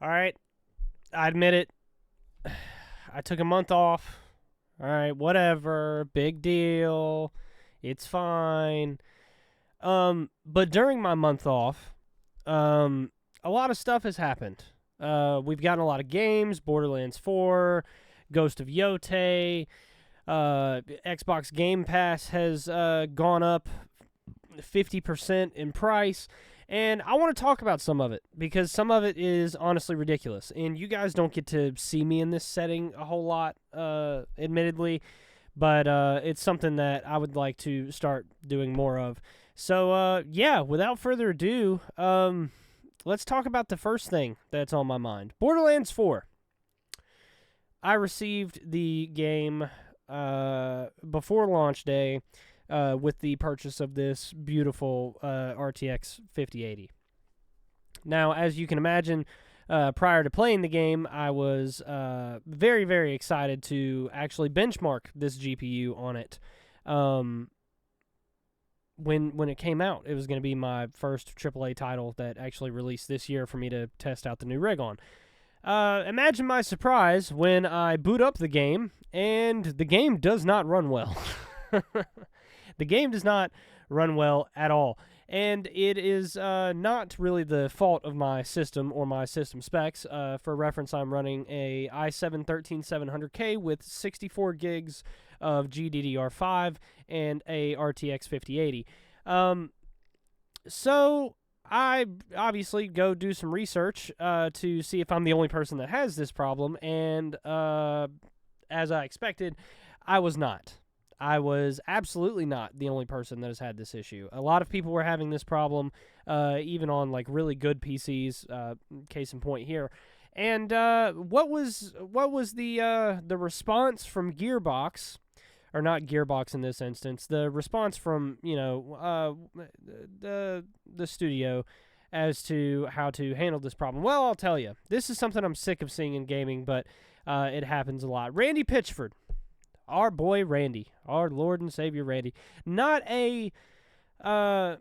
All right, I admit it. I took a month off. All right, whatever. Big deal. It's fine. But during my month off, a lot of stuff has happened. We've gotten a lot of games: Borderlands 4, Ghost of Yotei. Xbox Game Pass has gone up 50% in price. And I want to talk about some of it because some of it is honestly ridiculous. And you guys don't get to see me in this setting a whole lot, admittedly, but it's something that I would like to start doing more of. So, yeah, without further ado, let's talk about the first thing that's on my mind. Borderlands 4. I received the game before launch day with the purchase of this beautiful RTX 5080. Now, as you can imagine, prior to playing the game, I was very, very excited to actually benchmark this GPU on it. When it came out, it was going to be my first AAA title that actually released this year for me to test out the new rig on. Imagine my surprise when I boot up the game and the game does not run well. The game does not run well at all. And it is not really the fault of my system or my system specs. For reference, I'm running a i7-13700K with 64 gigs of GDDR5 and a RTX 5080. So I obviously go do some research to see if I'm the only person that has this problem, and as I expected, I was not. I was absolutely not the only person that has had this issue. A lot of people were having this problem, even on like really good PCs. Case in point here. And what was the response from Gearbox, or not Gearbox in this instance? The response from the studio as to how to handle this problem. Well, I'll tell you. This is something I'm sick of seeing in gaming, but it happens a lot. Randy Pitchford. Our boy Randy, our Lord and Savior Randy, not a guy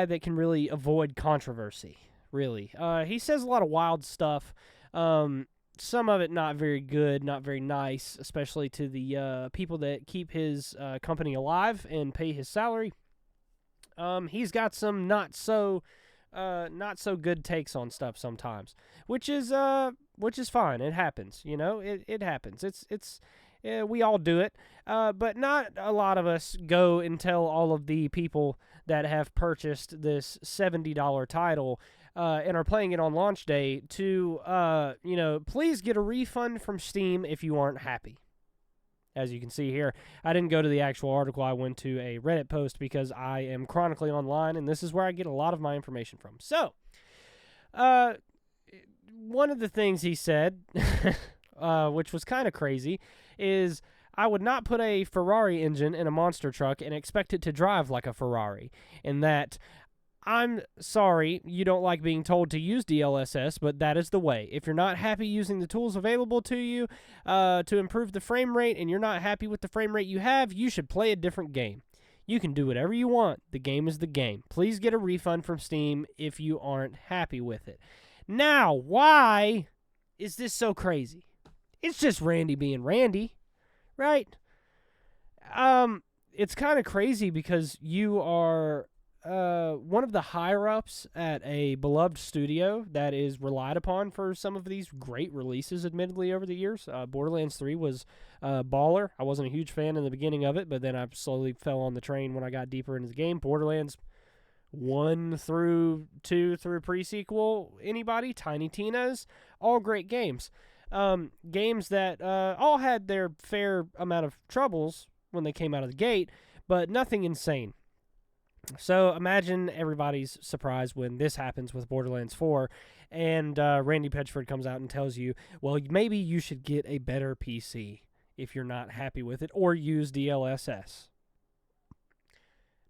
that can really avoid controversy. Really, he says a lot of wild stuff. Some of it not very good, not very nice, especially to the people that keep his company alive and pay his salary. He's got some not so good takes on stuff sometimes, which is fine. It happens, it happens. We all do it, but not a lot of us go and tell all of the people that have purchased this $70 title and are playing it on launch day to, please get a refund from Steam if you aren't happy. As you can see here, I didn't go to the actual article. I went to a Reddit post because I am chronically online, and this is where I get a lot of my information from. So, one of the things he said, which was kind of crazy, is I would not put a Ferrari engine in a monster truck and expect it to drive like a Ferrari. And that, I'm sorry you don't like being told to use DLSS, but that is the way. If you're not happy using the tools available to you to improve the frame rate, and you're not happy with the frame rate you have, you should play a different game. You can do whatever you want. The game is the game. Please get a refund from Steam if you aren't happy with it. Now, why is this so crazy? It's just Randy being Randy, right? It's kind of crazy because you are one of the higher-ups at a beloved studio that is relied upon for some of these great releases, admittedly, over the years. Borderlands 3 was baller. I wasn't a huge fan in the beginning of it, but then I slowly fell on the train when I got deeper into the game. Borderlands 1 through 2 through pre-sequel, anybody? Tiny Tina's, all great games. Games that all had their fair amount of troubles when they came out of the gate, but nothing insane. So imagine everybody's surprise when this happens with Borderlands 4, and Randy Pitchford comes out and tells you, well, maybe you should get a better PC if you're not happy with it, or use DLSS.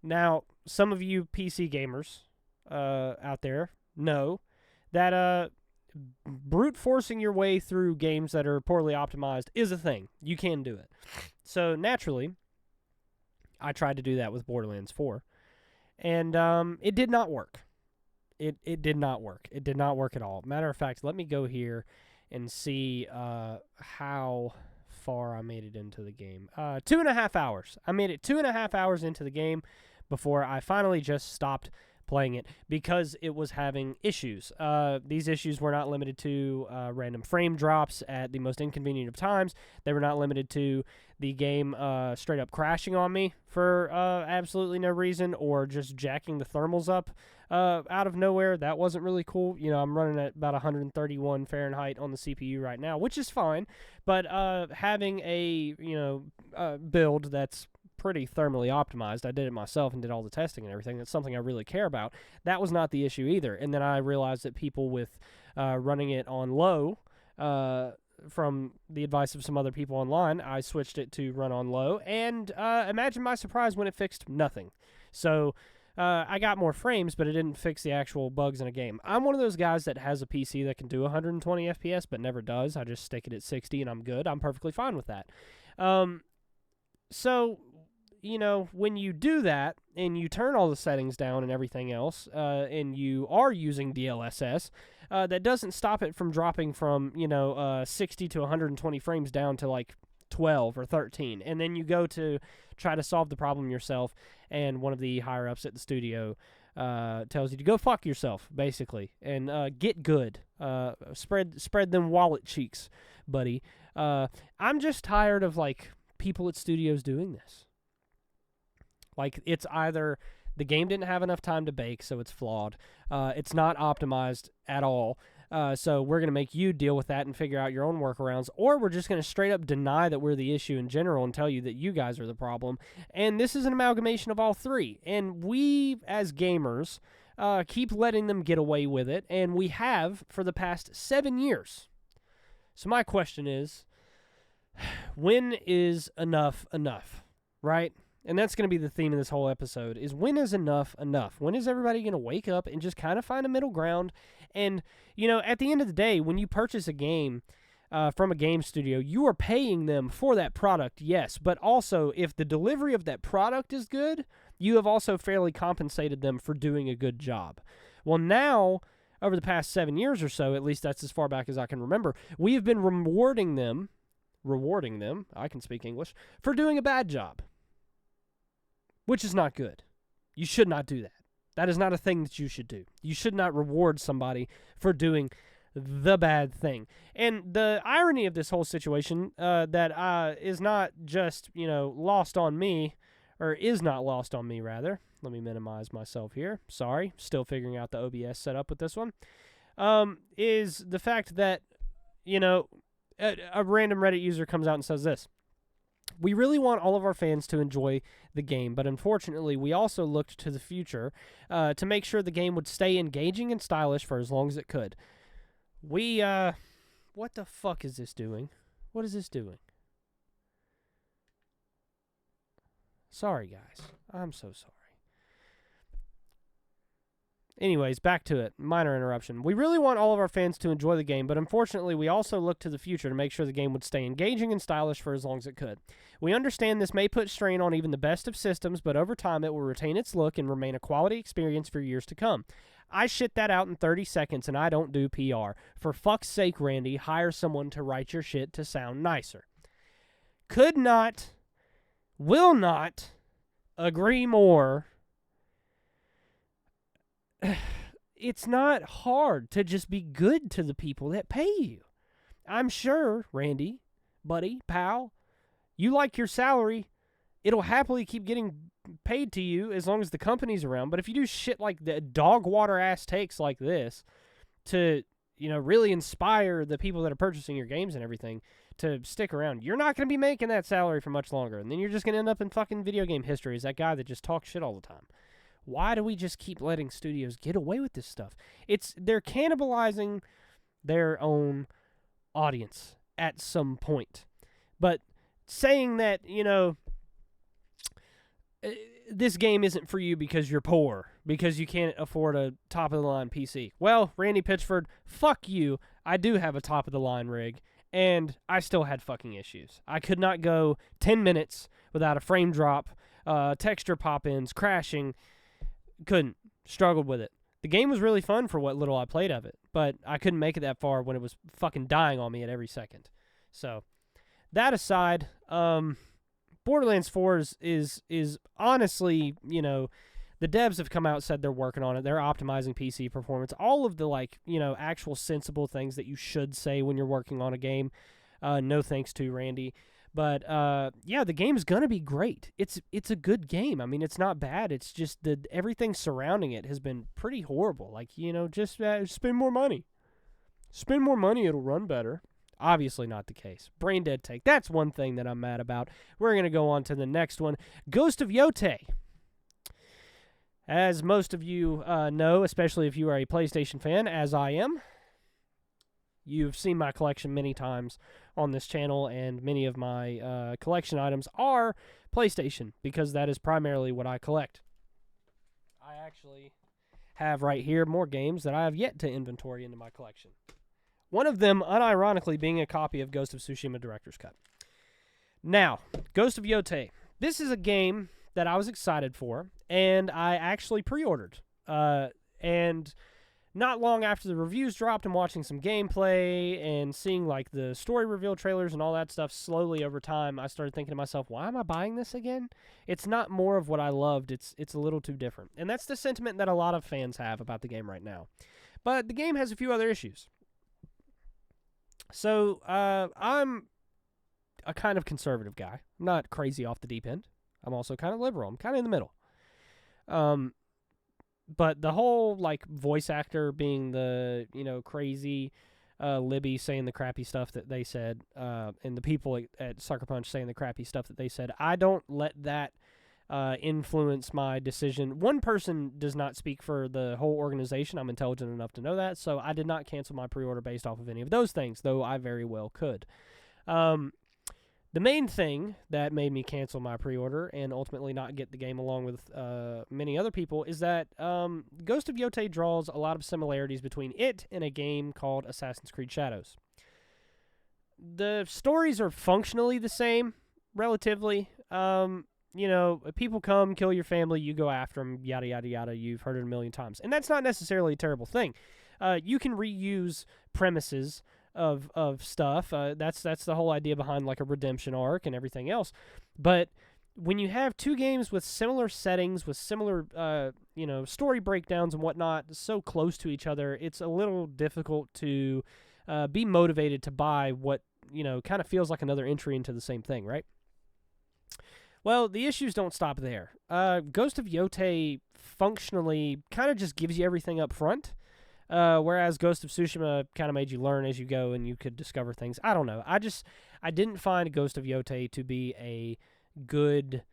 Now, some of you PC gamers out there know that brute forcing your way through games that are poorly optimized is a thing. You can do it. So naturally, I tried to do that with Borderlands 4, and it did not work. It did not work. It did not work at all. Matter of fact, let me go here and see how far I made it into the game. 2.5 hours. I made it 2.5 hours into the game before I finally just stopped playing it because it was having issues. These issues were not limited to random frame drops at the most inconvenient of times. They were not limited to the game straight up crashing on me for absolutely no reason, or just jacking the thermals up out of nowhere. That wasn't really cool. You know, I'm running at about 131 Fahrenheit on the CPU right now, which is fine. But having a build that's pretty thermally optimized. I did it myself and did all the testing and everything. That's something I really care about. That was not the issue either. And then I realized that people with running it on low, from the advice of some other people online, I switched it to run on low. And imagine my surprise when it fixed nothing. So I got more frames, but it didn't fix the actual bugs in a game. I'm one of those guys that has a PC that can do 120 FPS, but never does. I just stick it at 60 and I'm good. I'm perfectly fine with that. So, when you do that and you turn all the settings down and everything else, and you are using DLSS, that doesn't stop it from dropping from, 60 to 120 frames down to like 12 or 13. And then you go to try to solve the problem yourself, and one of the higher-ups at the studio tells you to go fuck yourself, basically, and get good. Spread them wallet cheeks, buddy. I'm just tired of, people at studios doing this. It's either the game didn't have enough time to bake, so it's flawed. It's not optimized at all. So we're going to make you deal with that and figure out your own workarounds. Or we're just going to straight up deny that we're the issue in general and tell you that you guys are the problem. And this is an amalgamation of all three. And we, as gamers, keep letting them get away with it. And we have for the past 7 years. So my question is, when is enough enough, right? And that's going to be the theme of this whole episode, is when is enough enough? When is everybody going to wake up and just kind of find a middle ground? And, at the end of the day, when you purchase a game from a game studio, you are paying them for that product, yes. But also, if the delivery of that product is good, you have also fairly compensated them for doing a good job. Well, now, over the past 7 years or so, at least that's as far back as I can remember, we have been rewarding them, I can speak English, for doing a bad job. Which is not good. You should not do that. That is not a thing that you should do. You should not reward somebody for doing the bad thing. And the irony of this whole situation that is not just, lost on me, or is not lost on me, rather. Let me minimize myself here. Sorry. Still figuring out the OBS setup with this one. Is the fact that, a random Reddit user comes out and says this. We really want all of our fans to enjoy the game, but unfortunately, we also looked to the future to make sure the game would stay engaging and stylish for as long as it could. What the fuck is this doing? What is this doing? Sorry, guys. I'm so sorry. Anyways, back to it. Minor interruption. We really want all of our fans to enjoy the game, but unfortunately, we also look to the future to make sure the game would stay engaging and stylish for as long as it could. We understand this may put strain on even the best of systems, but over time, it will retain its look and remain a quality experience for years to come. I shit that out in 30 seconds, and I don't do PR. For fuck's sake, Randy, hire someone to write your shit to sound nicer. Could not, will not agree more. It's not hard to just be good to the people that pay you. I'm sure, Randy, buddy, pal, you like your salary. It'll happily keep getting paid to you as long as the company's around. But if you do shit like the dog water ass takes like this to, really inspire the people that are purchasing your games and everything to stick around, you're not going to be making that salary for much longer. And then you're just going to end up in fucking video game history as that guy that just talks shit all the time. Why do we just keep letting studios get away with this stuff? They're cannibalizing their own audience at some point. But saying that, this game isn't for you because you're poor, because you can't afford a top-of-the-line PC. Well, Randy Pitchford, fuck you. I do have a top-of-the-line rig, and I still had fucking issues. I could not go 10 minutes without a frame drop, texture pop-ins, crashing. Couldn't. Struggled with it. The game was really fun for what little I played of it, but I couldn't make it that far when it was fucking dying on me at every second. So, that aside, Borderlands 4 is honestly, the devs have come out and said they're working on it. They're optimizing PC performance. All of the, actual sensible things that you should say when you're working on a game. No thanks to Randy. But, the game's going to be great. It's a good game. I mean, it's not bad. It's just that everything surrounding it has been pretty horrible. Just spend more money. Spend more money, it'll run better. Obviously not the case. Brain dead take. That's one thing that I'm mad about. We're going to go on to the next one. Ghost of Yotei. As most of you know, especially if you are a PlayStation fan, as I am, you've seen my collection many times on this channel, and many of my collection items are PlayStation, because that is primarily what I collect. I actually have right here more games that I have yet to inventory into my collection. One of them, unironically, being a copy of Ghost of Tsushima Director's Cut. Now, Ghost of Yotei. This is a game that I was excited for, and I actually pre-ordered. And not long after the reviews dropped, I'm watching some gameplay and seeing the story reveal trailers and all that stuff slowly over time. I started thinking to myself, why am I buying this again? It's not more of what I loved. It's a little too different. And that's the sentiment that a lot of fans have about the game right now. But the game has a few other issues. So, I'm a kind of conservative guy. I'm not crazy off the deep end. I'm also kind of liberal. I'm kind of in the middle. But the whole, voice actor being the, crazy Libby saying the crappy stuff that they said, and the people at Sucker Punch saying the crappy stuff that they said, I don't let that influence my decision. One person does not speak for the whole organization. I'm intelligent enough to know that, so I did not cancel my pre-order based off of any of those things, though I very well could. The main thing that made me cancel my pre-order and ultimately not get the game along with many other people is that Ghost of Yotei draws a lot of similarities between it and a game called Assassin's Creed Shadows. The stories are functionally the same, relatively. People come, kill your family, you go after them, yada, yada, yada. You've heard it a million times. And that's not necessarily a terrible thing. You can reuse premises of stuff. That's the whole idea behind a redemption arc and everything else. But when you have two games with similar settings, with similar story breakdowns and whatnot, so close to each other, it's a little difficult to be motivated to buy what kind of feels like another entry into the same thing, right? Well, the issues don't stop there. Ghost of Yotei functionally kind of just gives you everything up front. Whereas Ghost of Tsushima kind of made you learn as you go and you could discover things. I don't know. I didn't find Ghost of Yotei to be a good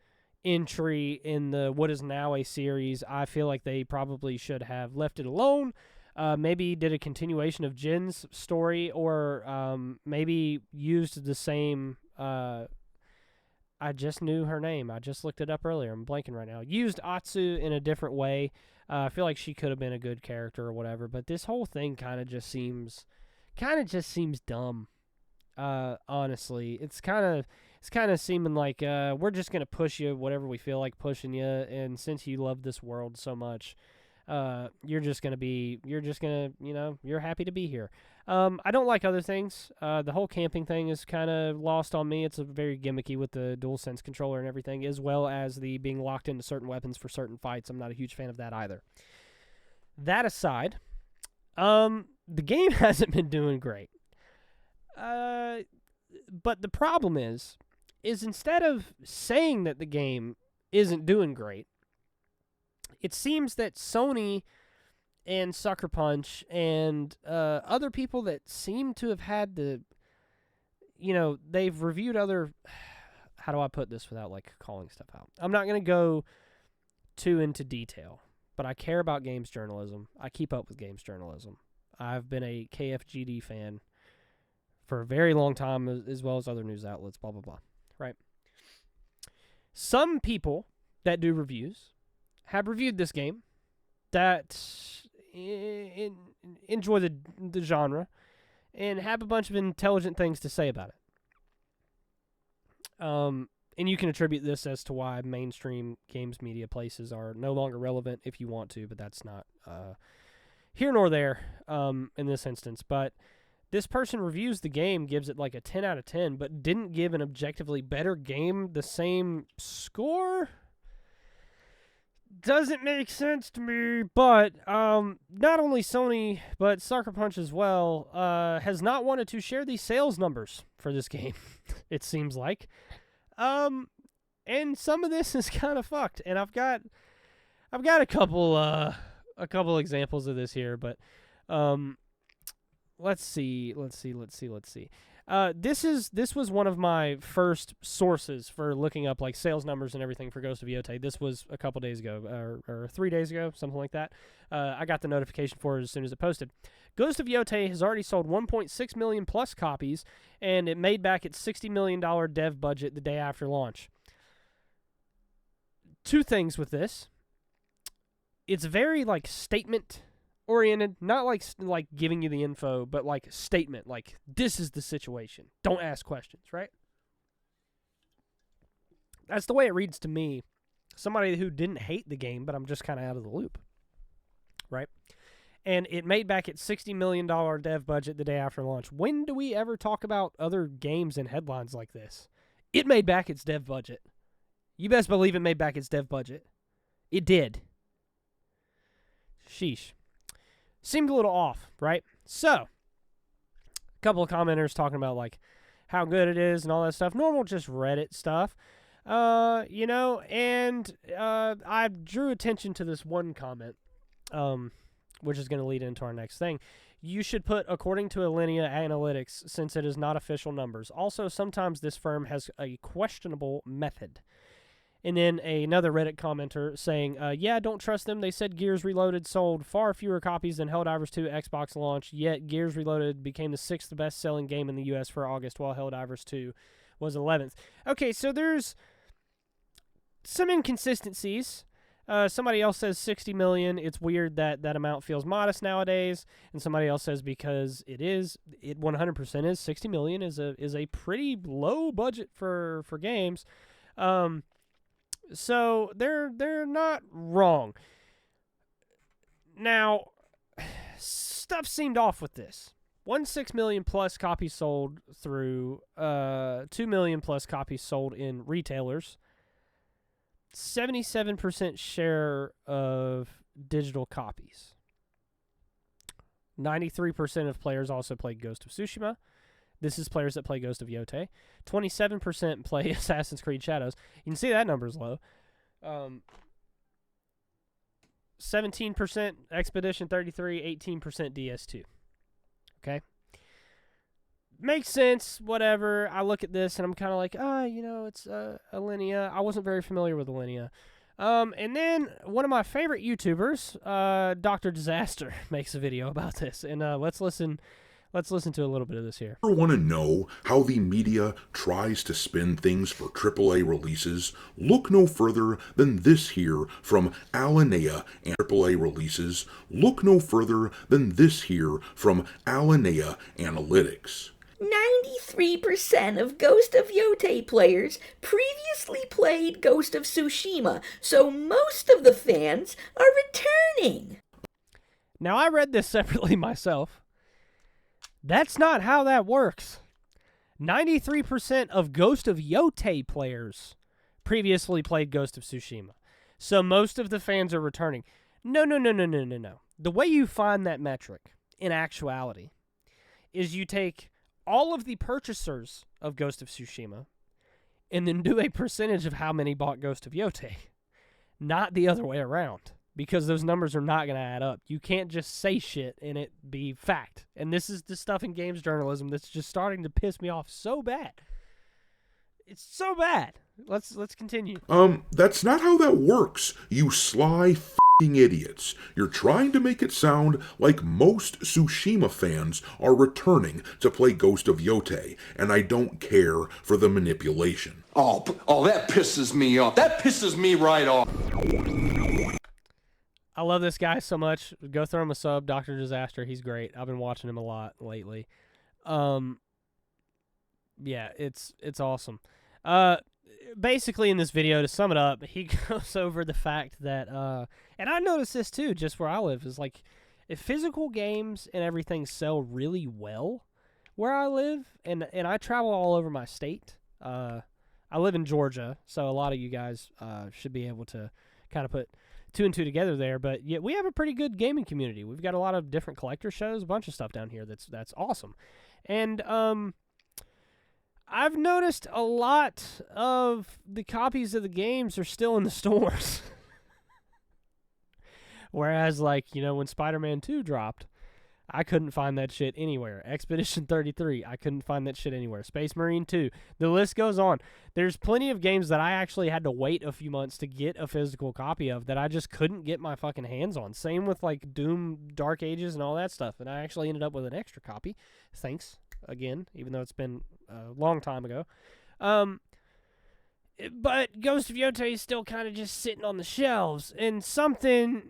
entry in the what is now a series. I feel like they probably should have left it alone. Maybe did a continuation of Jin's story, or maybe used the same... I just knew her name. I just looked it up earlier. I'm blanking right now. Used Atsu in a different way. I feel like she could have been a good character or whatever, but this whole thing kind of just seems dumb. Honestly, it's kind of seeming like we're just gonna push you whatever we feel like pushing you, and since you love this world so much, you're happy to be here. I don't like other things. The whole camping thing is kind of lost on me. It's very gimmicky with the DualSense controller and everything, as well as the being locked into certain weapons for certain fights. I'm not a huge fan of that either. That aside, the game hasn't been doing great. But the problem is instead of saying that the game isn't doing great, it seems that Sony and Sucker Punch and other people that seem to have had they've reviewed other... How do I put this without, calling stuff out? I'm not going to go too into detail, but I care about games journalism. I keep up with games journalism. I've been a KFGD fan for a very long time, as well as other news outlets, blah, blah, blah, right? Some people that do reviews have reviewed this game that enjoy the genre and have a bunch of intelligent things to say about it. And you can attribute this as to why mainstream games media places are no longer relevant if you want to, but that's not here nor there in this instance. But this person reviews the game, gives it like a 10 out of 10, but didn't give an objectively better game the same score? Doesn't make sense to me, but not only Sony, but Sucker Punch as well, has not wanted to share the sales numbers for this game, it seems like. And some of this is kind of fucked, and I've got a couple examples of this here, but let's see. This was one of my first sources for looking up like sales numbers and everything for Ghost of Yotei. This was a couple days ago, or 3 days ago, something like that. I got the notification for it as soon as it posted. Ghost of Yotei has already sold 1.6 million plus copies, and it made back its $60 million dev budget the day after launch. Two things with this. It's very like statement oriented, not like giving you the info, but like statement, like this is the situation. Don't ask questions, right? That's the way it reads to me. Somebody who didn't hate the game, but I'm just kind of out of the loop, right? And it made back its $60 million dev budget the day after launch. When do we ever talk about other games in headlines like this? It made back its dev budget. You best believe it made back its dev budget. It did. Sheesh. Seemed a little off, right? So, a couple of commenters talking about like how good it is and all that stuff. Normal just Reddit stuff. And I drew attention to this one comment, which is going to lead into our next thing. You should put according to Alinea Analytics since it is not official numbers. Also, sometimes this firm has a questionable method. And then another Reddit commenter saying, yeah, don't trust them. They said Gears Reloaded sold far fewer copies than Helldivers 2 Xbox launch, yet Gears Reloaded became the 6th best-selling game in the U.S. for August, while Helldivers 2 was 11th. Okay, so there's some inconsistencies. Somebody else says 60 million. It's weird that that amount feels modest nowadays. And somebody else says because it 100% is 60 million is a pretty low budget for games. So they're not wrong. Now, stuff seemed off with this. 1.6 million plus copies sold through 2 million plus copies sold in retailers. 77% share of digital copies. 93% of players also played Ghost of Tsushima. This is players that play Ghost of Yotei. 27% play Assassin's Creed Shadows. You can see that number's low. 17% Expedition 33, 18% DS2. Okay? Makes sense, whatever. I look at this and I'm kind of like, it's Alinea. I wasn't very familiar with Alinea. And then one of my favorite YouTubers, Dr. Disaster, makes a video about this. And let's listen to a little bit of this here. Ever want to know how the media tries to spin things for AAA releases? Look no further than this here from Alinea and AAA releases. Look no further than this here from Alinea Analytics. 93% of Ghost of Yotei players previously played Ghost of Tsushima, so most of the fans are returning. Now, I read this separately myself. That's not how that works. 93% of Ghost of Yotei players previously played Ghost of Tsushima, so most of the fans are returning. No. The way you find that metric, in actuality, is you take all of the purchasers of Ghost of Tsushima and then do a percentage of how many bought Ghost of Yotei, not the other way around, because those numbers are not going to add up. You can't just say shit and it be fact. And this is the stuff in games journalism that's just starting to piss me off so bad. It's so bad. Let's continue. That's not how that works, you sly f***ing idiots. You're trying to make it sound like most Tsushima fans are returning to play Ghost of Yotei, and I don't care for the manipulation. Oh, that pisses me off. That pisses me right off. I love this guy so much. Go throw him a sub, Dr. Disaster. He's great. I've been watching him a lot lately. Yeah, it's awesome. basically in this video, to sum it up, he goes over the fact that, and I noticed this too, just where I live, is like, if physical games and everything sell really well where I live, and I travel all over my state. I live in Georgia, so a lot of you guys should be able to kind of put two and two together there. But yeah, we have a pretty good gaming community. We've got a lot of different collector shows, a bunch of stuff down here that's awesome. And I've noticed a lot of the copies of the games are still in the stores. Whereas, like, when Spider-Man 2 dropped, I couldn't find that shit anywhere. Expedition 33, I couldn't find that shit anywhere. Space Marine 2, the list goes on. There's plenty of games that I actually had to wait a few months to get a physical copy of that I just couldn't get my fucking hands on. Same with, like, Doom, Dark Ages, and all that stuff. And I actually ended up with an extra copy. Thanks, again, even though it's been a long time ago. But Ghost of Yotei is still kind of just sitting on the shelves. And something,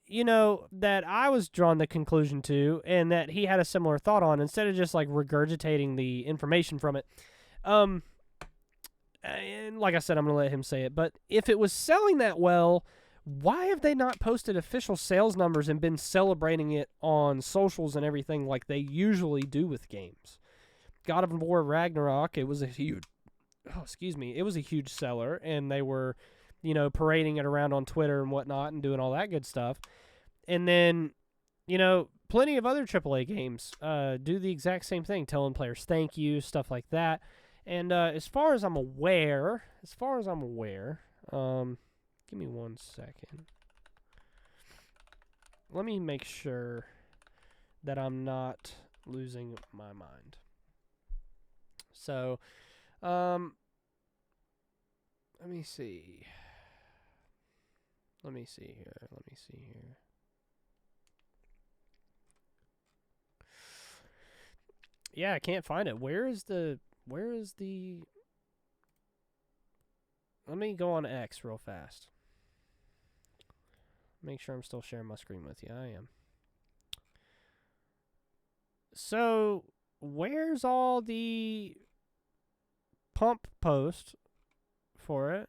that I was drawn the conclusion to, and that he had a similar thought on, instead of just, like, regurgitating the information from it. And like I said, I'm going to let him say it. But if it was selling that well, why have they not posted official sales numbers and been celebrating it on socials and everything like they usually do with games? God of War Ragnarok, it was a huge seller, and they were, parading it around on Twitter and whatnot and doing all that good stuff. And then, plenty of other AAA games do the exact same thing, telling players thank you, stuff like that. And as far as I'm aware, give me 1 second. Let me make sure that I'm not losing my mind. So, let me see. Let me see here. Yeah, I can't find it. Where is the... Let me go on X real fast. Make sure I'm still sharing my screen with you. I am. So, where's all the pump post for it?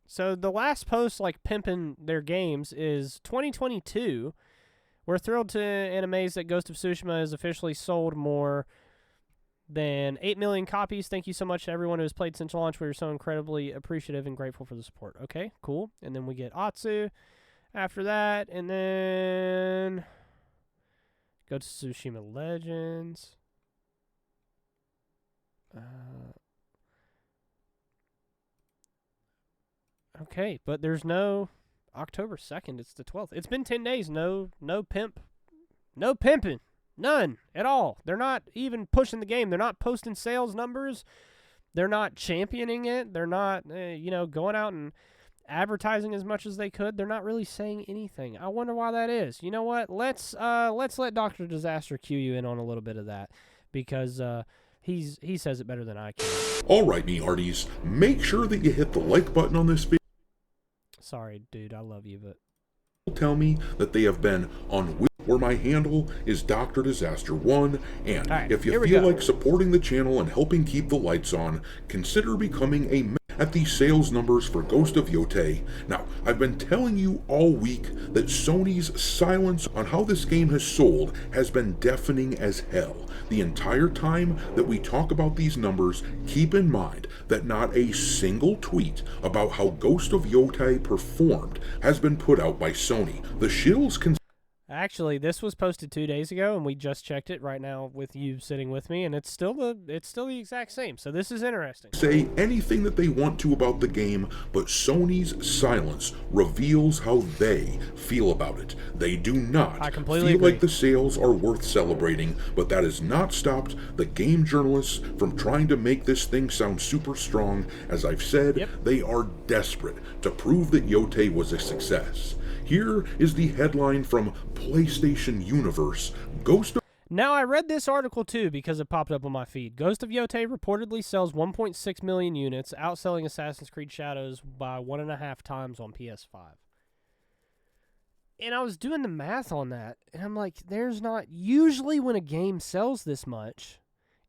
So the last post, like, pimping their games is 2022. We're thrilled to animate that Ghost of Tsushima has officially sold more than 8 million copies. Thank you so much to everyone who has played since launch. We are so incredibly appreciative and grateful for the support. Okay, cool. And then we get Atsu after that. And then Ghost of Tsushima Legends. Okay, but there's no October 2nd. It's the 12th. It's been 10 days. No pimping. None at all. They're not even pushing the game. They're not posting sales numbers. They're not championing it. They're not, going out and advertising as much as they could. They're not really saying anything. I wonder why that is. You know what? Let's let Dr. Disaster cue you in on a little bit of that, because he says it better than I can. All right, me hearties, make sure that you hit the like button on this video. Sorry, dude. I love you, but Tell me that they have been on where my handle is Dr. Disaster 1, and right, if you feel like supporting the channel and helping keep the lights on, consider becoming a member at the sales numbers for Ghost of Yotei. Now, I've been telling you all week that Sony's silence on how this game has sold has been deafening as hell. The entire time that we talk about these numbers, keep in mind that not a single tweet about how Ghost of Yotei performed has been put out by Sony. The shills can actually, this was posted 2 days ago, and we just checked it right now with you sitting with me, and it's still the exact same. So this is interesting. Say anything that they want to about the game, but Sony's silence reveals how they feel about it. They do not I completely feel agree. like the sales are worth celebrating, but that has not stopped the game journalists from trying to make this thing sound super strong. As I've said, They are desperate to prove that Yotei was a success. Here is the headline from PlayStation Universe. Now, I read this article, too, because it popped up on my feed. Ghost of Yotei reportedly sells 1.6 million units, outselling Assassin's Creed Shadows by 1.5 times on PS5. And I was doing the math on that, and I'm like, there's not... Usually when a game sells this much,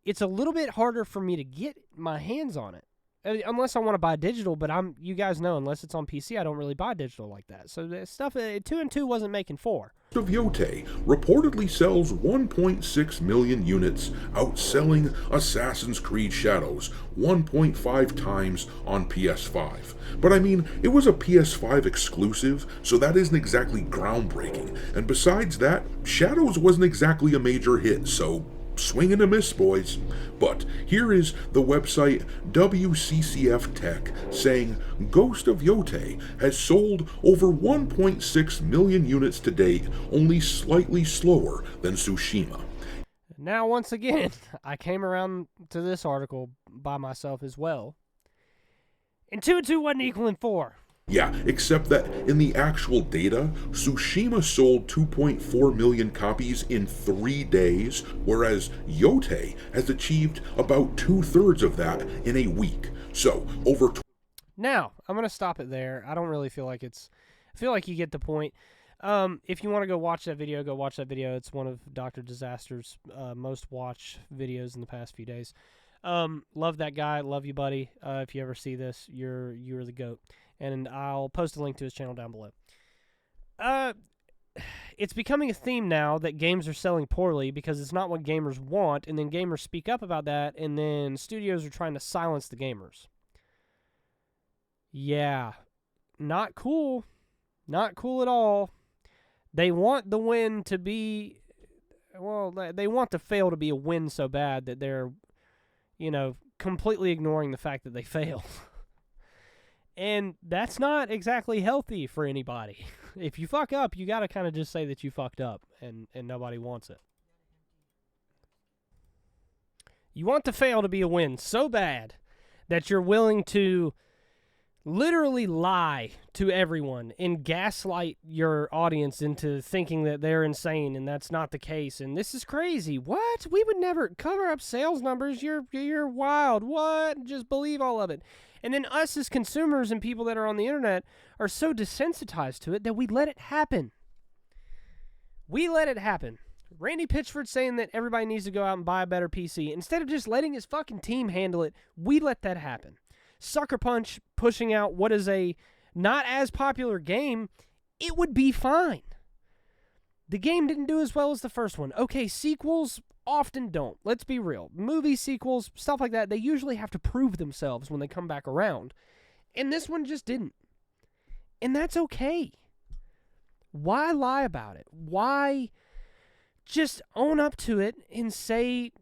it's a little bit harder for me to get my hands on it. unless I want to buy digital, but you guys know, unless it's on PC, I don't really buy digital like that. So the stuff, 2 and 2 wasn't making 4. Ghost of Yotei reportedly sells 1.6 million units, outselling Assassin's Creed Shadows 1.5 times on PS5. But I mean, it was a PS5 exclusive, so that isn't exactly groundbreaking. And besides that, Shadows wasn't exactly a major hit, so swing and a miss, boys. But here is the website WCCF Tech saying Ghost of Yotei has sold over 1.6 million units to date, only slightly slower than Tsushima. Now, once again, I came around to this article by myself as well. And 2 and 2 wasn't equaling 4. Yeah, except that in the actual data, Tsushima sold 2.4 million copies in 3 days, whereas Yotei has achieved about 2/3 of that in a week. So, over... Now, I'm going to stop it there. I don't really feel like I feel like you get the point. If you want to go watch that video, go watch that video. It's one of Dr. Disaster's most watched videos in the past few days. Love that guy. Love you, buddy. If you ever see this, you're the GOAT. And I'll post a link to his channel down below. It's becoming a theme now that games are selling poorly because it's not what gamers want, and then gamers speak up about that, and then studios are trying to silence the gamers. Yeah, not cool. Not cool at all. They want the win to be, well, they want the fail to be a win so bad that they're, completely ignoring the fact that they failed. And that's not exactly healthy for anybody. If you fuck up, you got to kind of just say that you fucked up, and nobody wants it. You want the fail to be a win so bad that you're willing to literally lie to everyone and gaslight your audience into thinking that they're insane, and that's not the case. And this is crazy. What? We would never cover up sales numbers. You're wild. What? Just believe all of it. And then us as consumers and people that are on the internet are so desensitized to it that we let it happen. We let it happen. Randy Pitchford saying that everybody needs to go out and buy a better PC. Instead of just letting his fucking team handle it, we let that happen. Sucker Punch pushing out what is a not as popular game, it would be fine. The game didn't do as well as the first one. Okay, sequels often don't. Let's be real. Movie sequels, stuff like that, they usually have to prove themselves when they come back around. And this one just didn't. And that's okay. Why lie about it? Why just own up to it and say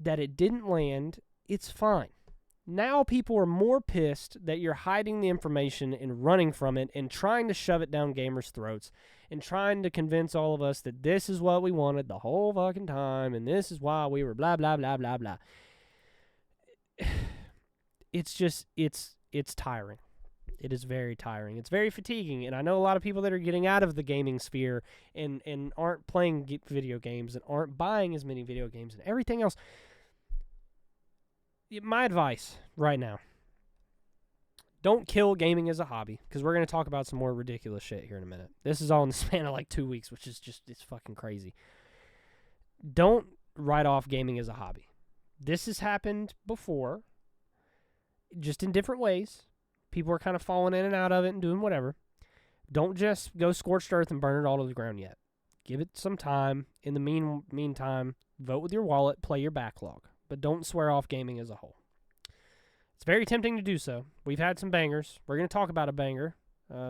that it didn't land? It's fine. Now people are more pissed that you're hiding the information and running from it and trying to shove it down gamers' throats and trying to convince all of us that this is what we wanted the whole fucking time and this is why we were blah, blah, blah, blah, blah. It's just, it's tiring. It is very tiring. It's very fatiguing, and I know a lot of people that are getting out of the gaming sphere and aren't playing video games and aren't buying as many video games and everything else. My advice right now, don't kill gaming as a hobby, because we're going to talk about some more ridiculous shit here in a minute. This is all in the span of like 2 weeks, which is just, it's fucking crazy. Don't write off gaming as a hobby. This has happened before, just in different ways. People are kind of falling in and out of it and doing whatever. Don't just go scorched earth and burn it all to the ground yet. Give it some time. In the meantime, vote with your wallet, play your backlog. But don't swear off gaming as a whole. It's very tempting to do so. We've had some bangers. We're going to talk about a banger,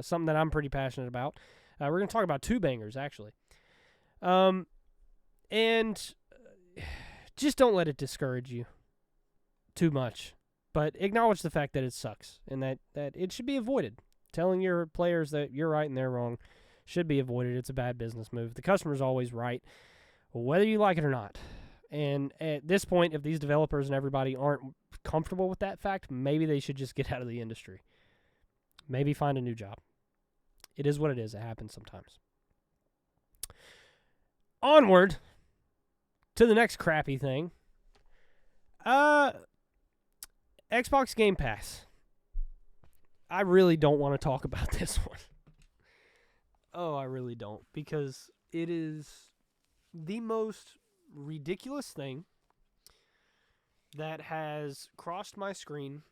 something that I'm pretty passionate about. We're going to talk about 2 bangers, actually. And just don't let it discourage you too much. But acknowledge the fact that it sucks and that it should be avoided. Telling your players that you're right and they're wrong should be avoided. It's a bad business move. The customer's always right, whether you like it or not. And at this point, if these developers and everybody aren't comfortable with that fact, maybe they should just get out of the industry. Maybe find a new job. It is what it is. It happens sometimes. Onward to the next crappy thing. Xbox Game Pass. I really don't want to talk about this one. Oh, I really don't. Because it is the most ridiculous thing that has crossed my screen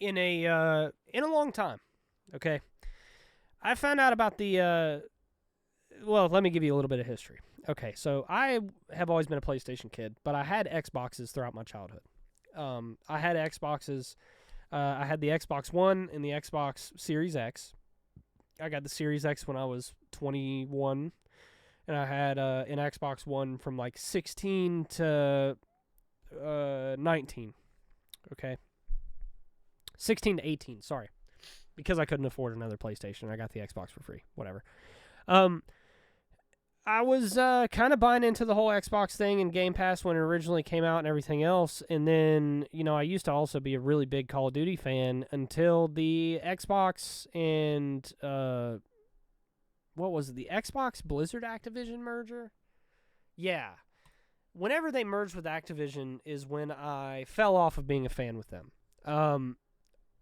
in a long time. Okay, I found out about the. Well, let me give you a little bit of history. Okay, so I have always been a PlayStation kid, but I had Xboxes throughout my childhood. I had Xboxes. I had the Xbox One and the Xbox Series X. I got the Series X when I was 21, and I had an Xbox One from like 16 to 19. Okay, 16 to 18. Sorry, because I couldn't afford another PlayStation. I got the Xbox for free. Whatever. I was kind of buying into the whole Xbox thing and Game Pass when it originally came out and everything else. And then, I used to also be a really big Call of Duty fan until the Xbox and, what was it, the Xbox Blizzard Activision merger? Yeah. Whenever they merged with Activision is when I fell off of being a fan with them.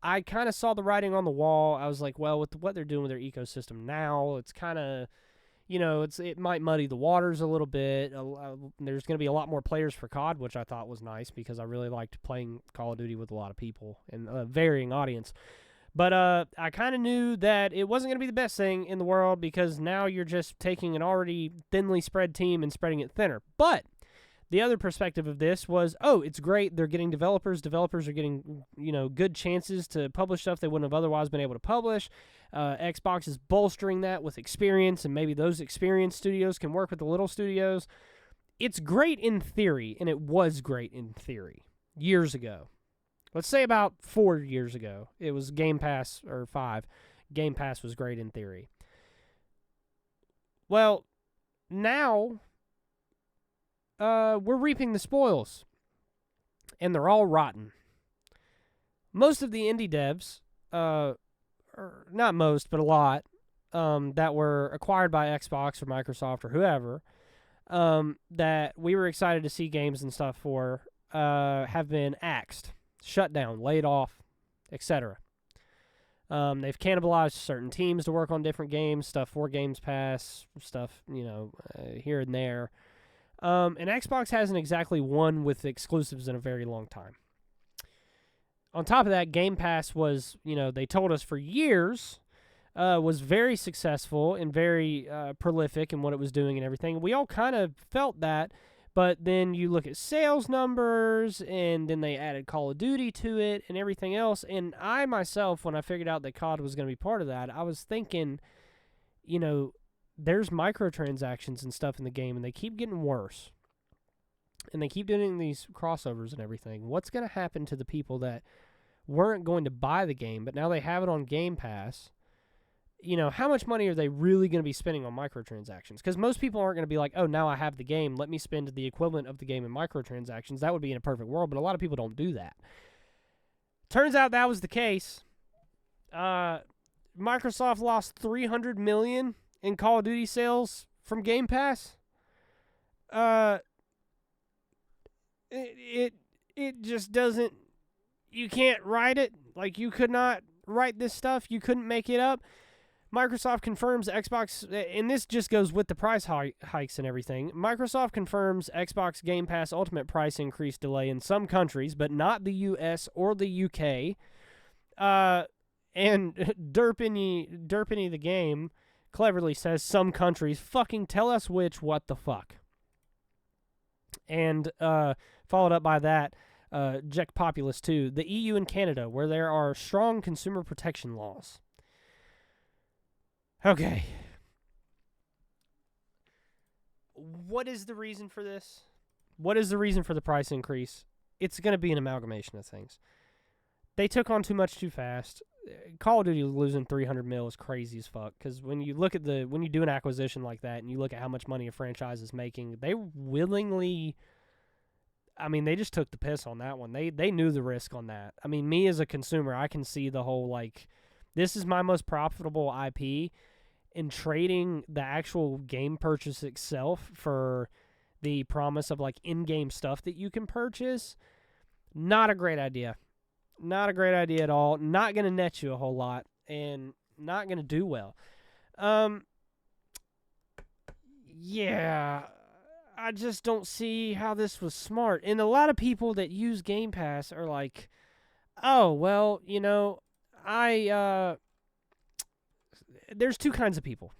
I kind of saw the writing on the wall. I was like, well, with what they're doing with their ecosystem now, it's kind of... it might muddy the waters a little bit. There's going to be a lot more players for COD, which I thought was nice because I really liked playing Call of Duty with a lot of people and a varying audience. But I kind of knew that it wasn't going to be the best thing in the world because now you're just taking an already thinly spread team and spreading it thinner. But the other perspective of this was, it's great. They're getting developers. Developers are getting, good chances to publish stuff they wouldn't have otherwise been able to publish. Xbox is bolstering that with experience, and maybe those experienced studios can work with the little studios. It's great in theory, and it was great in theory years ago. Let's say about 4 years ago. It was Game Pass, or 5. Game Pass was great in theory. Well, now... we're reaping the spoils, and they're all rotten. Most of the indie devs, or not most, but a lot, that were acquired by Xbox or Microsoft or whoever, that we were excited to see games and stuff for, have been axed, shut down, laid off, etc. They've cannibalized certain teams to work on different games, stuff for Games Pass, stuff, here and there. And Xbox hasn't exactly won with exclusives in a very long time. On top of that, Game Pass was, they told us for years, was very successful and very prolific in what it was doing and everything. We all kind of felt that, but then you look at sales numbers, and then they added Call of Duty to it and everything else. And I myself, when I figured out that COD was going to be part of that, I was thinking, there's microtransactions and stuff in the game, and they keep getting worse. And they keep doing these crossovers and everything. What's going to happen to the people that weren't going to buy the game, but now they have it on Game Pass? How much money are they really going to be spending on microtransactions? Because most people aren't going to be like, oh, now I have the game, let me spend the equivalent of the game in microtransactions. That would be in a perfect world, but a lot of people don't do that. Turns out that was the case. Microsoft lost $300 million in Call of Duty sales from Game Pass. It just doesn't... You can't write it. Like, you could not write this stuff. You couldn't make it up. Microsoft confirms Xbox... And this just goes with the price hikes and everything. Microsoft confirms Xbox Game Pass Ultimate price increase delay in some countries, but not the US or the UK. And Derpiny the Game cleverly says some countries, fucking tell us which, what the fuck. And followed up by that, Jack Populous 2, the EU and Canada, where there are strong consumer protection laws. Okay. What is the reason for this? What is the reason for the price increase? It's going to be an amalgamation of things. They took on too much too fast. Call of Duty losing $300 million is crazy as fuck. Because when you look at when you do an acquisition like that and you look at how much money a franchise is making, they willingly, they just took the piss on that one. They knew the risk on that. Me as a consumer, I can see the whole this is my most profitable IP, and trading the actual game purchase itself for the promise of in-game stuff that you can purchase, not a great idea. Not a great idea at all. Not going to net you a whole lot, and not going to do well. Yeah, I just don't see how this was smart. And a lot of people that use Game Pass are like, oh, well, there's two kinds of people.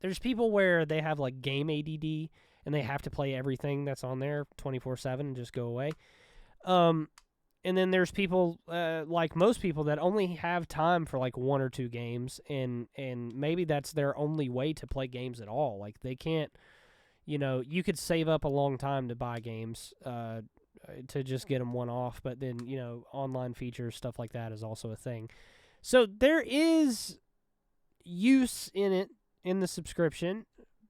There's people where they have like game ADD and they have to play everything that's on there 24/7 and just go away. And then there's people like most people that only have time for like one or two games, and maybe that's their only way to play games at all. Like they can't, you could save up a long time to buy games to just get them one off, but then online features, stuff like that is also a thing. So there is use in it in the subscription,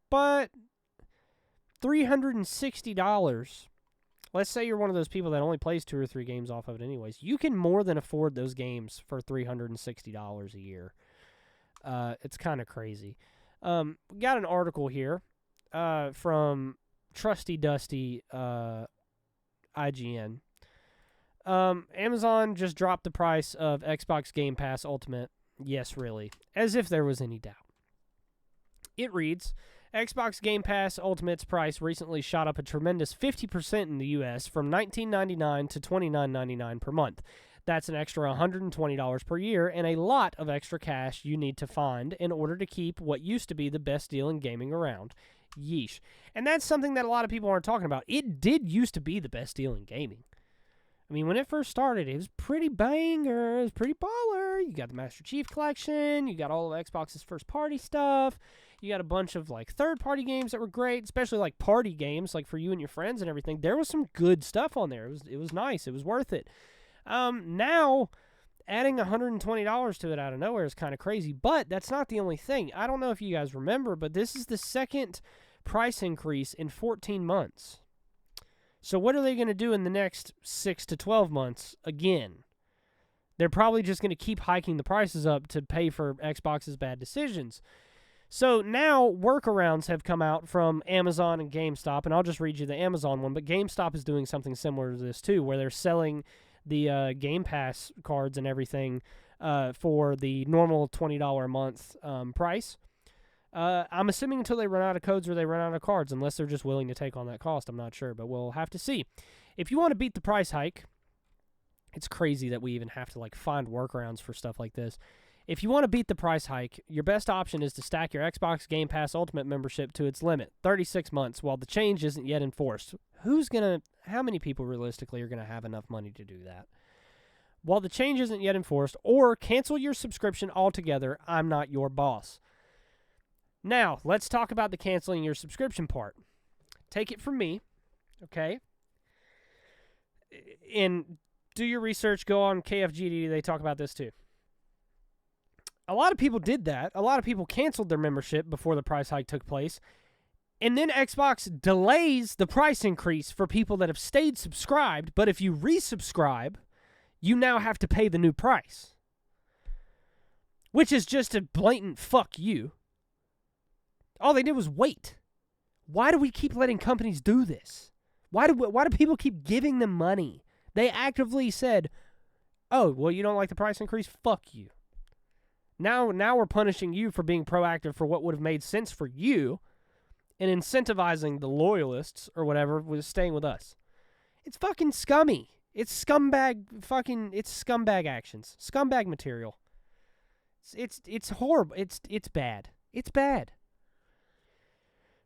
but $360. Let's say you're one of those people that only plays 2 or 3 games off of it anyways. You can more than afford those games for $360 a year. It's kind of crazy. We got an article here from Trusty Dusty IGN. Amazon just dropped the price of Xbox Game Pass Ultimate. Yes, really. As if there was any doubt. It reads, Xbox Game Pass Ultimate's price recently shot up a tremendous 50% in the U.S. from $19.99 to $29.99 per month. That's an extra $120 per year and a lot of extra cash you need to find in order to keep what used to be the best deal in gaming around. Yeesh. And that's something that a lot of people aren't talking about. It did used to be the best deal in gaming. I mean, when it first started, it was pretty banger. It was pretty baller. You got the Master Chief Collection. You got all of Xbox's first-party stuff. You got a bunch of, like, third-party games that were great, especially, like, party games, like, for you and your friends and everything. There was some good stuff on there. It was nice. It was worth it. Now, adding $120 to it out of nowhere is kind of crazy, but that's not the only thing. I don't know if you guys remember, but this is the second price increase in 14 months. So what are they going to do in the next 6 to 12 months again? They're probably just going to keep hiking the prices up to pay for Xbox's bad decisions. So now workarounds have come out from Amazon and GameStop, and I'll just read you the Amazon one, but GameStop is doing something similar to this too, where they're selling the Game Pass cards and everything for the normal $20 a month price. I'm assuming until they run out of codes or they run out of cards, unless they're just willing to take on that cost. I'm not sure, but we'll have to see. If you want to beat the price hike, it's crazy that we even have to like find workarounds for stuff like this. If you want to beat the price hike, your best option is to stack your Xbox Game Pass Ultimate membership to its limit, 36 months, while the change isn't yet enforced. How many people realistically are going to have enough money to do that? While the change isn't yet enforced, or cancel your subscription altogether, I'm not your boss. Now, let's talk about the canceling your subscription part. Take it from me, okay? And do your research, go on KFGD, they talk about this too. A lot of people did that. A lot of people canceled their membership before the price hike took place. And then Xbox delays the price increase for people that have stayed subscribed, but if you resubscribe, you now have to pay the new price. Which is just a blatant fuck you. All they did was wait. Why do we keep letting companies do this? Why do people keep giving them money? They actively said, oh, well, you don't like the price increase? Fuck you. Now we're punishing you for being proactive for what would have made sense for you and incentivizing the loyalists or whatever with staying with us. It's fucking scummy. It's scumbag actions. Scumbag material. It's horrible. It's bad. It's bad.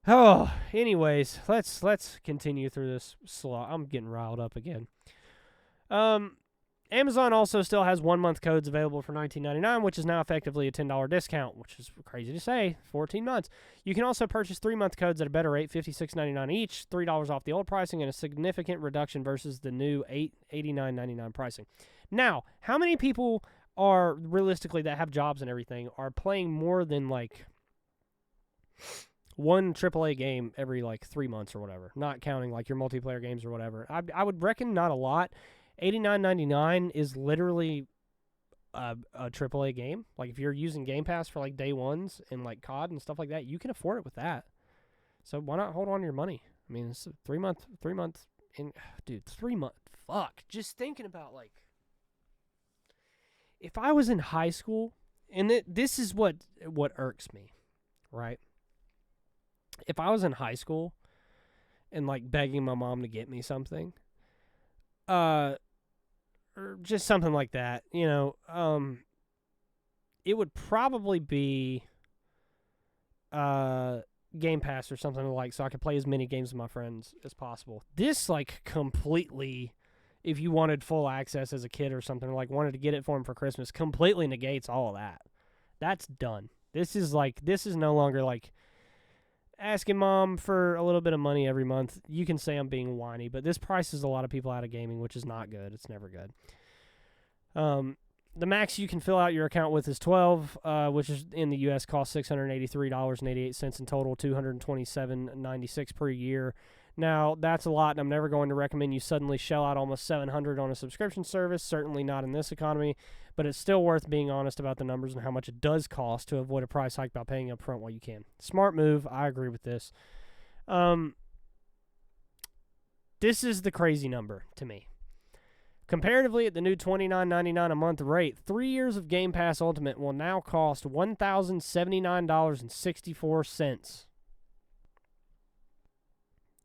Oh, anyways, let's continue through this slot. I'm getting riled up again. Amazon also still has 1-month codes available for $19.99, which is now effectively a $10 discount, which is crazy to say, 14 months. You can also purchase 3-month codes at a better rate, $56.99 each, $3 off the old pricing, and a significant reduction versus the new $89.99 pricing. Now, how many people are, realistically, that have jobs and everything, are playing more than, like, one AAA game every, like, 3 months or whatever, not counting, like, your multiplayer games or whatever? I would reckon not a lot. $89.99 is literally a AAA game. Like, if you're using Game Pass for, like, day ones and, like, COD and stuff like that, you can afford it with that. So why not hold on to your money? I mean, it's a 3 month, dude, 3 month, fuck. Just thinking about, like, if I was in high school, and this is what irks me, right? If I was in high school and, like, begging my mom to get me something, or just something like that. It would probably be Game Pass or something like, so I could play as many games with my friends as possible. This, like, completely, if you wanted full access as a kid or something, like wanted to get it for him for Christmas, completely negates all of that. That's done. This is no longer like asking mom for a little bit of money every month. You can say I'm being whiny, but this prices a lot of people out of gaming, which is not good. It's never good. The max you can fill out your account with is 12, which is in the U.S. costs $683.88 in total, $227.96 per year. Now, that's a lot, and I'm never going to recommend you suddenly shell out almost $700 on a subscription service, certainly not in this economy, but it's still worth being honest about the numbers and how much it does cost to avoid a price hike by paying up front while you can. Smart move. I agree with this. This is the crazy number to me. Comparatively, at the new $29.99 a month rate, 3 years of Game Pass Ultimate will now cost $1,079.64.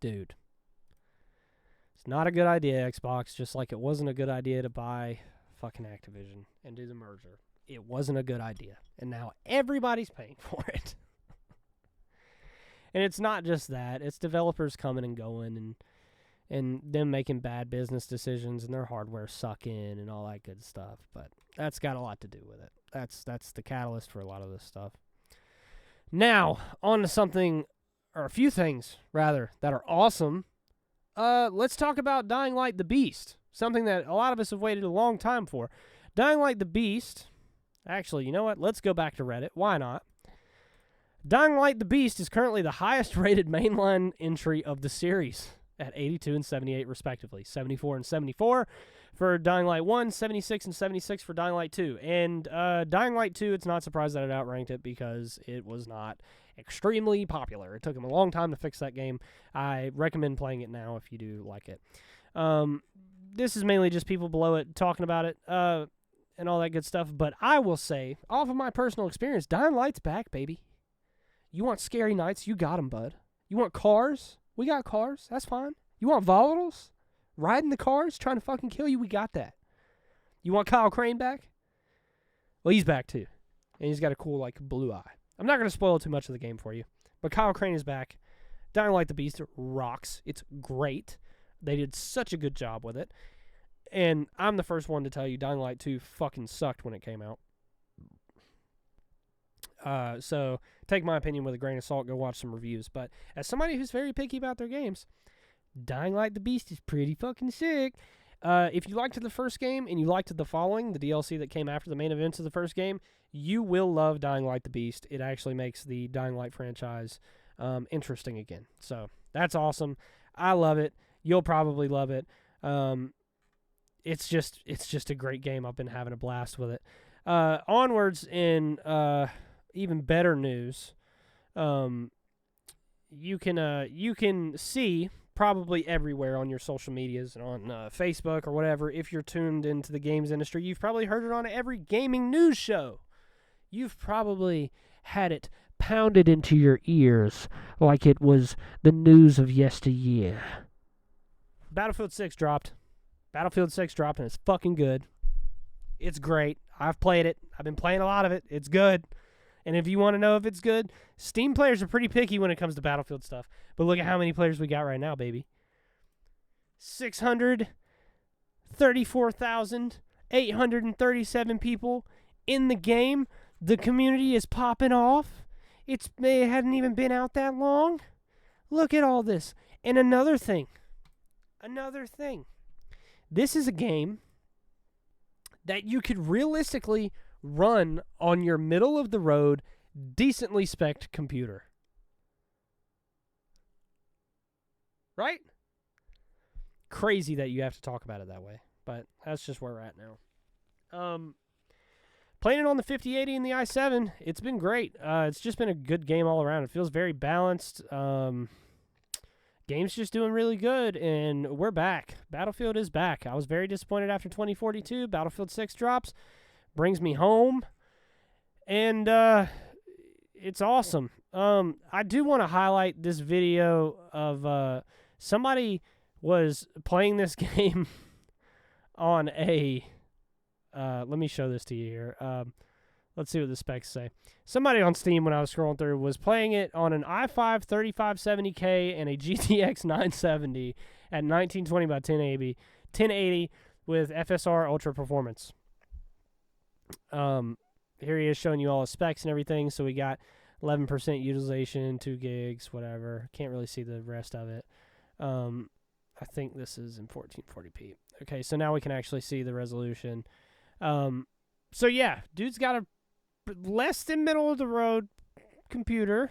Dude. It's not a good idea, Xbox, just like it wasn't a good idea to buy fucking Activision and do the merger. It wasn't a good idea. And now everybody's paying for it. And it's not just that. It's developers coming and going and them making bad business decisions and their hardware sucking and all that good stuff. But that's got a lot to do with it. That's the catalyst for a lot of this stuff. Now, on to something, or a few things, rather, that are awesome. Let's talk about Dying Light the Beast, something that a lot of us have waited a long time for. Dying Light the Beast, actually, you know what? Let's go back to Reddit. Why not? Dying Light the Beast is currently the highest rated mainline entry of the series, at 82 and 78 respectively. 74 and 74 for Dying Light 1, 76 and 76 for Dying Light 2. And Dying Light 2, it's not surprised that it outranked it because it was not extremely popular. It took them a long time to fix that game. I recommend playing it now if you do like it. This is mainly just people below it talking about it and all that good stuff. But I will say, off of my personal experience, Dying Light's back, baby. You want scary nights? You got them, bud. You want cars? We got cars. That's fine. You want volatiles? Riding the cars? Trying to fucking kill you? We got that. You want Kyle Crane back? Well, he's back too. And he's got a cool, like, blue eye. I'm not going to spoil too much of the game for you. But Kyle Crane is back. Dying Light the Beast rocks. It's great. They did such a good job with it. And I'm the first one to tell you Dying Light 2 fucking sucked when it came out. So take my opinion with a grain of salt. Go watch some reviews. But as somebody who's very picky about their games, Dying Light the Beast is pretty fucking sick. If you liked the first game and you liked the following, the DLC that came after the main events of the first game, you will love Dying Light the Beast. It actually makes the Dying Light franchise interesting again. So that's awesome. I love it. You'll probably love it. It's just a great game. I've been having a blast with it. Onwards in even better news, you can see probably everywhere on your social medias and on Facebook or whatever. If you're tuned into the games industry, you've probably heard it on every gaming news show. You've probably had it pounded into your ears like it was the news of yesteryear. Battlefield 6 dropped. Battlefield 6 dropped, and it's fucking good. It's great. I've played it. I've been playing a lot of it. It's good. And if you want to know if it's good, Steam players are pretty picky when it comes to Battlefield stuff. But look at how many players we got right now, baby. 634,837 people in the game. The community is popping off. It hadn't even been out that long. Look at all this. And another thing. This is a game that you could realistically run on your middle-of-the-road, decently spec'd computer. Right? Crazy that you have to talk about it that way, but that's just where we're at now. Playing it on the 5080 and the i7, it's been great. It's just been a good game all around. It feels very balanced. Game's just doing really good, and we're back. Battlefield is back. I was very disappointed after 2042. Battlefield 6 drops, brings me home, and it's awesome. I do want to highlight this video of somebody was playing this game on a. Let me show this to you here. Let's see what the specs say. Somebody on Steam, when I was scrolling through, was playing it on an i5 3570K and a GTX 970 at 1920 by 1080 with FSR Ultra Performance. Here he is showing you all the specs and everything. So we got 11% utilization, 2 gigs, whatever. Can't really see the rest of it. I think this is in 1440p. Okay, so now we can actually see the resolution. So yeah, dude's got a less than middle of the road computer.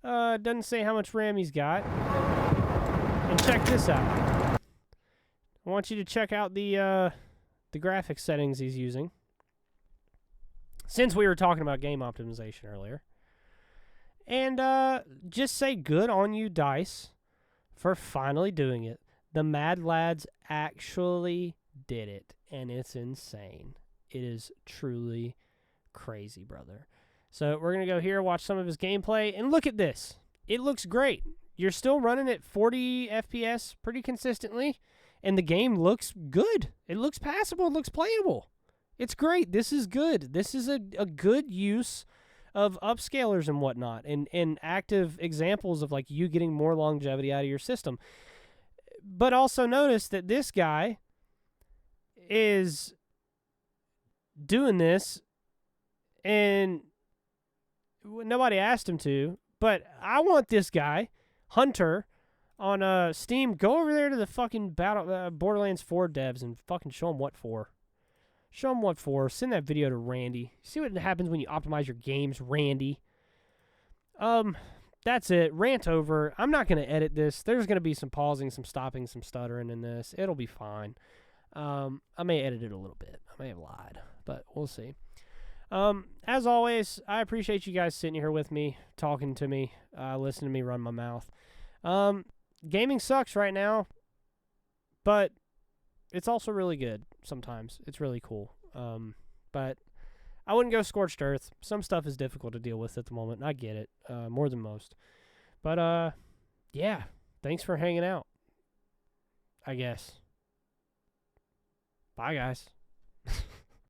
Doesn't say how much RAM he's got. And check this out. I want you to check out the graphics settings he's using. Since we were talking about game optimization earlier. And just say good on you, DICE, for finally doing it. The Mad Lads actually did it, and it's insane. It is truly crazy, brother. So we're going to go here, watch some of his gameplay, and look at this. It looks great. You're still running at 40 FPS pretty consistently, and the game looks good. It looks passable. It looks playable. It's great. This is good. This is a good use of upscalers and whatnot, and active examples of like you getting more longevity out of your system. But also notice that this guy is doing this, and nobody asked him to, but I want this guy, Hunter, on Steam, go over there to the fucking Borderlands 4 devs and fucking show them what for. Show them what for. Send that video to Randy. See what happens when you optimize your games, Randy. That's it. Rant over. I'm not going to edit this. There's going to be some pausing, some stopping, some stuttering in this. It'll be fine. I may edit it a little bit. I may have lied, but we'll see. As always, I appreciate you guys sitting here with me, talking to me, listening to me run my mouth. Gaming sucks right now, but it's also really good sometimes. It's really cool. But I wouldn't go scorched earth. Some stuff is difficult to deal with at the moment, and I get it, more than most. But, yeah, thanks for hanging out, I guess. Bye, guys.